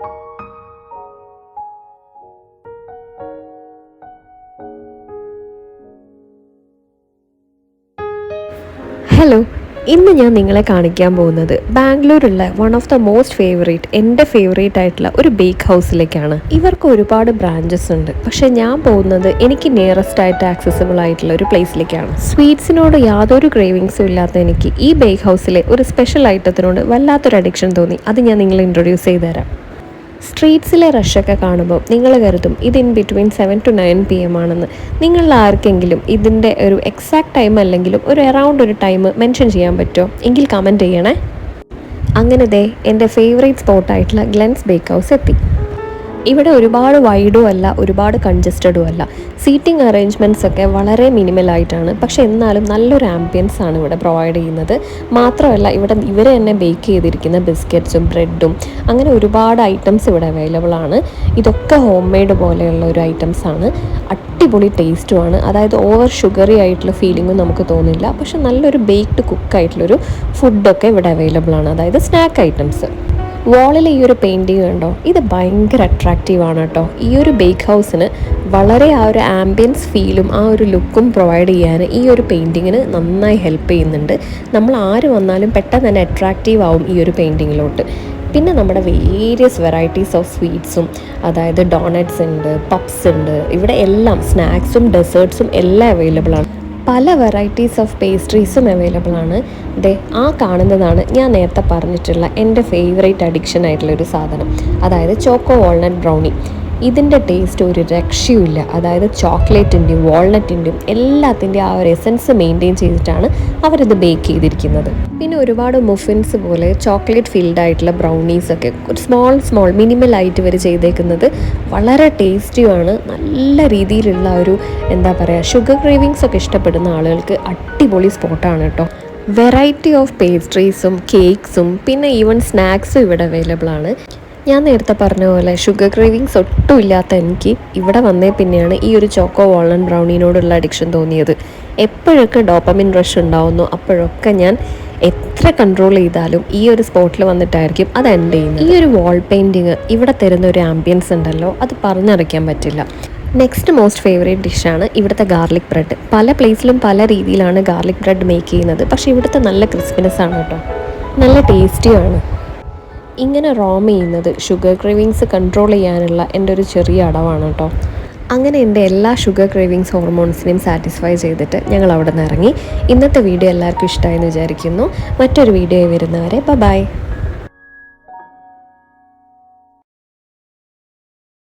Hello, ഇന്ന് ഞാൻ നിങ്ങളെ കാണിക്കാൻ പോകുന്നത് ബാംഗ്ലൂരുള്ള വൺ ഓഫ് ദ മോസ്റ്റ് എൻ്റെ ഫേവറേറ്റ് ആയിട്ടുള്ള ഒരു ബേക്ക് ഹൗസിലേക്കാണ്. ഇവർക്ക് ഒരുപാട് ബ്രാഞ്ചസ് ഉണ്ട്, പക്ഷെ ഞാൻ പോകുന്നത് എനിക്ക് നിയറസ്റ്റ് ആയിട്ട് ആക്സസിബിൾ ആയിട്ടുള്ള ഒരു പ്ലേസിലേക്കാണ്. സ്വീറ്റ്സിനോട് യാതൊരു ക്രേവിങ്സും ഇല്ലാത്ത എനിക്ക് ഈ ബേക്ക് ഹൗസിലെ ഒരു സ്പെഷ്യൽ ഐറ്റത്തിനോട് വല്ലാത്തൊരു അഡിക്ഷൻ തോന്നി. അത് ഞാൻ നിങ്ങളെ ഇൻട്രൊഡ്യൂസ് ചെയ്ത് തരാം. സ്ട്രീറ്റ്സിലെ റഷൊക്കെ കാണുമ്പോൾ നിങ്ങൾ കരുതും ഇത് ഇൻ ബിറ്റ്വീൻ 7 to 9 PM ആണെന്ന്. നിങ്ങളിൽ ആർക്കെങ്കിലും ഇതിൻ്റെ ഒരു എക്സാക്ട് ടൈം അല്ലെങ്കിലും ഒരു അറൗണ്ട് ഒരു ടൈം മെൻഷൻ ചെയ്യാൻ പറ്റുമോ? എങ്കിൽ കമൻറ്റ് ചെയ്യണേ. അങ്ങനെ ദേ എൻ്റെ ഫേവറേറ്റ് സ്പോട്ടായിട്ടുള്ള ഗ്ലെൻസ് ബേക്ക് ഹൗസ് എത്തി. ഇവിടെ ഒരുപാട് വൈഡും അല്ല, ഒരുപാട് കൺജസ്റ്റഡും അല്ല. സീറ്റിംഗ് അറേഞ്ച്മെൻറ്റ്സ് ഒക്കെ വളരെ മിനിമലായിട്ടാണ്, പക്ഷേ എന്നാലും നല്ലൊരു ആംബിയൻസ് ആണ് ഇവിടെ പ്രൊവൈഡ് ചെയ്യുന്നത്. മാത്രമല്ല ഇവിടെ ഇവർ തന്നെ ബേക്ക് ചെയ്തിരിക്കുന്ന ബിസ്ക്കറ്റ്സും ബ്രെഡും അങ്ങനെ ഒരുപാട് ഐറ്റംസ് ഇവിടെ അവൈലബിൾ ആണ്. ഇതൊക്കെ ഹോം മെയ്ഡ് പോലെയുള്ള ഒരു ഐറ്റംസ് ആണ്. അടിപൊളി ടേസ്റ്റുമാണ്. അതായത് ഓവർ ഷുഗറി ആയിട്ടുള്ള ഫീലിങ്ങും നമുക്ക് തോന്നില്ല, പക്ഷെ നല്ലൊരു ബേക്ക്ഡ് കുക്കായിട്ടുള്ളൊരു ഫുഡൊക്കെ ഇവിടെ അവൈലബിൾ ആണ്, അതായത് സ്നാക്ക് ഐറ്റംസ്. വാളിൽ ഈ ഒരു പെയിൻറ്റിങ് കണ്ടോ, ഇത് ഭയങ്കര അട്രാക്റ്റീവാണ് കേട്ടോ. ഈ ഒരു ബേക്ക് ഹൗസിന് വളരെ ആ ഒരു ആംബിയൻസ് ഫീലും ആ ഒരു ലുക്കും പ്രൊവൈഡ് ചെയ്യാൻ ഈ ഒരു പെയിൻറ്റിങ്ങിന് നന്നായി ഹെൽപ്പ് ചെയ്യുന്നുണ്ട്. നമ്മൾ ആര് വന്നാലും പെട്ടെന്ന് തന്നെ അട്രാക്റ്റീവ് ആവും ഈ ഒരു പെയിൻറ്റിങ്ങിലോട്ട്. പിന്നെ നമ്മുടെ വേരിയസ് വെറൈറ്റീസ് ഓഫ് സ്വീറ്റ്സും, അതായത് ഡോണറ്റ്സ് ഉണ്ട്, പപ്സ് ഉണ്ട്, ഇവിടെ എല്ലാം സ്നാക്സും ഡെസേർട്ട്സും എല്ലാം അവൈലബിൾ ആണ്. പല വെറൈറ്റീസ് ഓഫ് പേസ്ട്രീസും അവൈലബിൾ ആണ്. ദേ ആ കാണുന്നതാണ് ഞാൻ നേരത്തെ പറഞ്ഞിട്ടുള്ള എൻ്റെ ഫേവറേറ്റ് അഡിക്ഷൻ ആയിട്ടുള്ളൊരു സാധനം, അതായത് ചോക്കോ വാൾനട്ട് ബ്രൗണി. ഇതിൻ്റെ ടേസ്റ്റ് ഒരു രക്ഷയുമില്ല. അതായത് ചോക്ലേറ്റിൻ്റെയും വാൾനട്ടിൻ്റെയും എല്ലാത്തിൻ്റെയും ആ ഒരു എസൻസ് മെയിൻറ്റെയിൻ ചെയ്തിട്ടാണ് അവരിത് ബേക്ക് ചെയ്തിരിക്കുന്നത്. പിന്നെ ഒരുപാട് മുഫിൻസ് പോലെ ചോക്ലേറ്റ് ഫീൽഡ് ആയിട്ടുള്ള ബ്രൗണീസൊക്കെ സ്മോൾ മിനിമലായിട്ട് ഇവർ ചെയ്തേക്കുന്നത് വളരെ ടേസ്റ്റിയുമാണ്. നല്ല രീതിയിലുള്ള ഒരു എന്താ പറയുക, ഷുഗർ ക്രേവിങ്സ് ഒക്കെ ഇഷ്ടപ്പെടുന്ന ആളുകൾക്ക് അടിപൊളി സ്പോട്ടാണ് കേട്ടോ. വെറൈറ്റി ഓഫ് പേസ്ട്രീസും കേക്ക്സും പിന്നെ ഈവൻ സ്നാക്സും ഇവിടെ അവൈലബിൾ ആണ്. ഞാൻ നേരത്തെ പറഞ്ഞ പോലെ ഷുഗർ ക്രേവിങ്സ് ഒട്ടും ഇല്ലാത്ത എനിക്ക് ഇവിടെ വന്നേ പിന്നെയാണ് ഈ ഒരു ചോക്കോ വാൾനട്ട് ബ്രൗണിനോടുള്ള അഡിക്ഷൻ തോന്നിയത്. എപ്പോഴൊക്കെ ഡോപ്പമിൻ റഷ് ഉണ്ടാവുന്നു അപ്പോഴൊക്കെ ഞാൻ എത്ര കൺട്രോൾ ചെയ്താലും ഈ ഒരു സ്പോട്ടിൽ വന്നിട്ടായിരിക്കും അത് എൻഡ് ചെയ്യുന്നത്. ഈ ഒരു വാൾ പെയിൻറ്റിങ് ഇവിടെ തരുന്ന ഒരു ആംബിയൻസ് ഉണ്ടല്ലോ, അത് പറഞ്ഞറിയിക്കാൻ പറ്റില്ല. നെക്സ്റ്റ് മോസ്റ്റ് ഫേവറേറ്റ് ഡിഷാണ് ഇവിടുത്തെ ഗാർലിക് ബ്രെഡ്. പല പ്ലേസിലും പല രീതിയിലാണ് ഗാർലിക് ബ്രെഡ് മേക്ക് ചെയ്യുന്നത്, പക്ഷേ ഇവിടുത്തെ നല്ല ക്രിസ്പിനെസ് ആണ് കേട്ടോ, നല്ല ടേസ്റ്റിയാണ്. ഇങ്ങനെ റോം ചെയ്യുന്നത് ഷുഗർ ക്രേവിങ്സ് കൺട്രോൾ ചെയ്യാനുള്ള എൻ്റെ ഒരു ചെറിയ അടവാണ് കേട്ടോ. അങ്ങനെ എൻ്റെ എല്ലാ ഷുഗർ ക്രേവിങ്സ് ഹോർമോൺസിനെയും സാറ്റിസ്ഫൈ ചെയ്തിട്ട് ഞങ്ങൾ അവിടെ നിന്ന് ഇറങ്ങി. ഇന്നത്തെ വീഡിയോ എല്ലാവർക്കും ഇഷ്ടമായെന്ന് വിചാരിക്കുന്നു. മറ്റൊരു വീഡിയോ വരുന്നവരെ ബൈ.